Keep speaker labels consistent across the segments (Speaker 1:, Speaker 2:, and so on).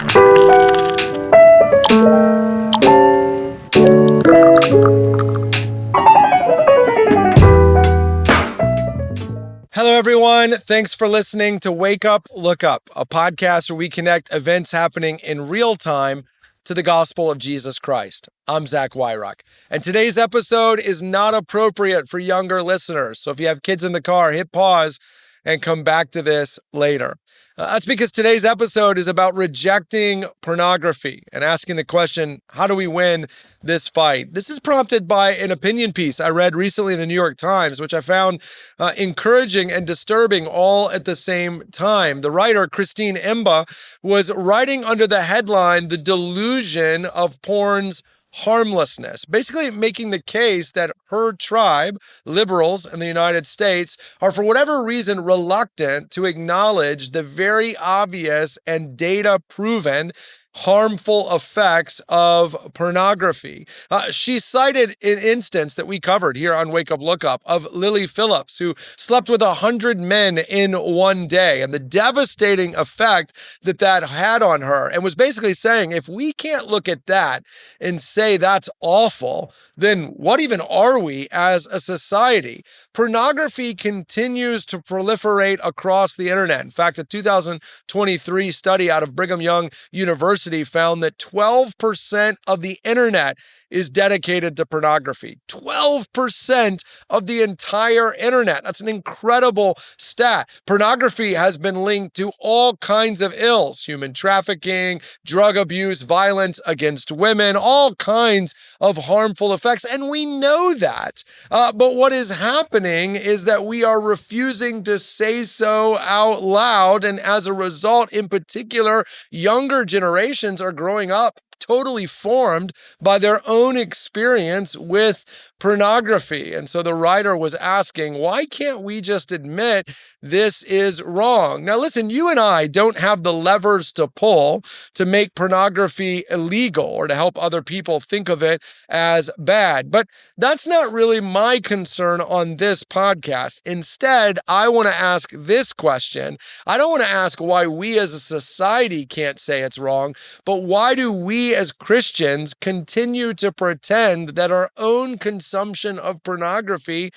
Speaker 1: Hello, everyone. Thanks for listening to Wake Up, Look Up, a podcast where we connect events happening in real time to the gospel of Jesus Christ. I'm Zach Wyrock, and today's episode is not appropriate for younger listeners. So if you have kids in the car, hit pause and come back to this later. That's because today's episode is about rejecting pornography and asking the question, how do we win this fight? This is prompted by an opinion piece I read recently in the New York Times, which I found encouraging and disturbing all at the same time. The writer, Christine Emba, was writing under the headline, "The Delusion of Porn's Harmlessness," basically making the case that her tribe, liberals in the United States, are for whatever reason reluctant to acknowledge the very obvious and data-proven harmful effects of pornography. She cited an instance that we covered here on Wake Up Look Up of Lily Phillips, who slept with 100 men in one day, and the devastating effect that that had on her, and was basically saying, if we can't look at that and say that's awful, then what even are we as a society? Pornography continues to proliferate across the internet. In fact, a 2023 study out of Brigham Young University found that 12% of the internet is dedicated to pornography. 12% of the entire internet. That's an incredible stat. Pornography has been linked to all kinds of ills: human trafficking, drug abuse, violence against women, all kinds of harmful effects. And we know that. But what is happening is that we are refusing to say so out loud. And as a result, in particular, younger generations are growing up totally formed by their own experience with pornography. And so the writer was asking, why can't we just admit this is wrong? Now, listen, you and I don't have the levers to pull to make pornography illegal or to help other people think of it as bad. But that's not really my concern on this podcast. Instead, I want to ask this question. I don't want to ask why we as a society can't say it's wrong, but why do we as Christians continue to pretend that our own consumption of pornography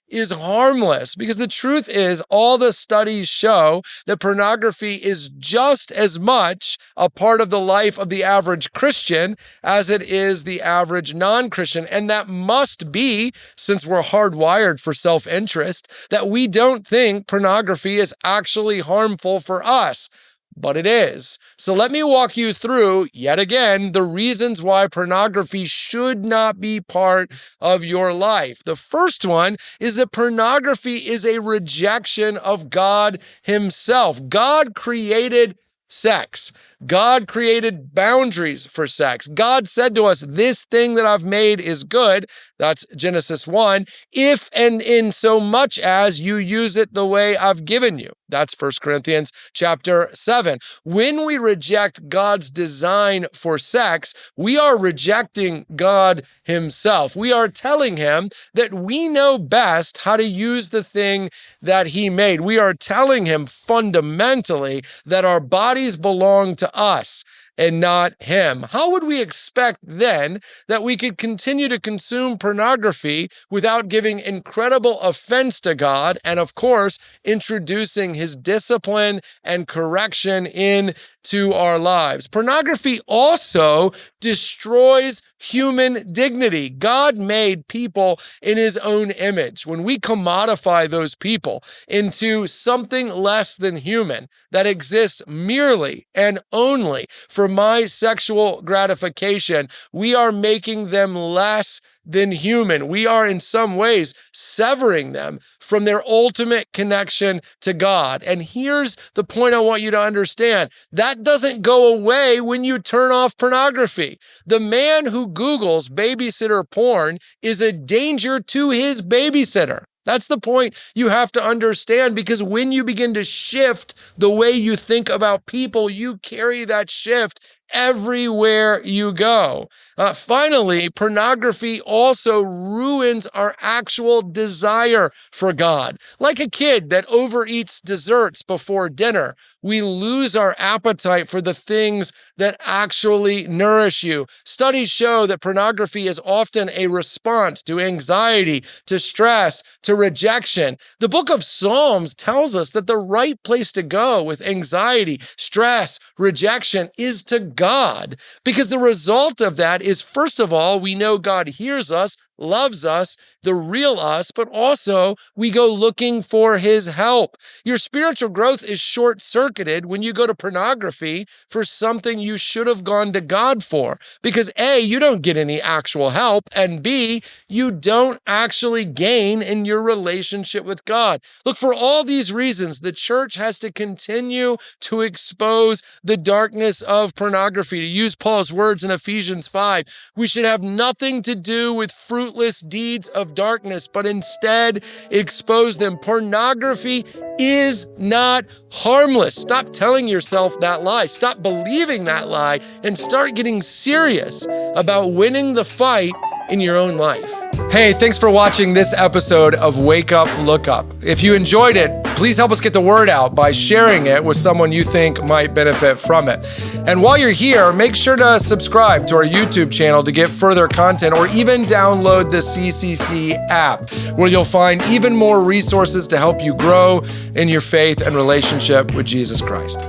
Speaker 1: is harmless? Because the truth is, all the studies show that pornography is just as much a part of the life of the average Christian as it is the average non-Christian. And that must be, since we're hardwired for self-interest, that we don't think pornography is actually harmful for us. But it is. So let me walk you through, yet again, the reasons why pornography should not be part of your life. The first one is that pornography is a rejection of God Himself. God created sex. God created boundaries for sex. God said to us, this thing that I've made is good. That's Genesis 1. If and in so much as you use it the way I've given you. That's 1 Corinthians chapter 7. When we reject God's design for sex, we are rejecting God Himself. We are telling Him that we know best how to use the thing that He made. We are telling Him fundamentally that our bodies belong to us and not Him. How would we expect then that we could continue to consume pornography without giving incredible offense to God and, of course, introducing His discipline and correction into our lives? Pornography also destroys human dignity. God made people in His own image. When we commodify those people into something less than human that exists merely and only for my sexual gratification, we are making them less than human. We are in some ways severing them from their ultimate connection to God. And here's the point I want you to understand. That doesn't go away when you turn off pornography. The man who Googles babysitter porn is a danger to his babysitter. That's the point you have to understand, because when you begin to shift the way you think about people, you carry that shift everywhere you go. Finally, pornography also ruins our actual desire for God. Like a kid that overeats desserts before dinner, we lose our appetite for the things that actually nourish you. Studies show that pornography is often a response to anxiety, to stress, to rejection. The book of Psalms tells us that the right place to go with anxiety, stress, rejection is to God, because the result of that is, first of all, we know God hears us, loves us, the real us, but also we go looking for his help. Your spiritual growth is short-circuited when you go to pornography for something you should have gone to God for, because A, you don't get any actual help, and B, you don't actually gain in your relationship with God. Look, for all these reasons, the church has to continue to expose the darkness of pornography. To use Paul's words in Ephesians 5, we should have nothing to do with fruitless deeds of darkness, but instead expose them. Pornography is not harmless. Stop telling yourself that lie. Stop believing that lie and start getting serious about winning the fight in your own life. Hey, thanks for watching this episode of Wake Up, Look Up. If you enjoyed it, please help us get the word out by sharing it with someone you think might benefit from it. And while you're here, make sure to subscribe to our YouTube channel to get further content, or even download the CCC app, where you'll find even more resources to help you grow in your faith and relationship with Jesus Christ.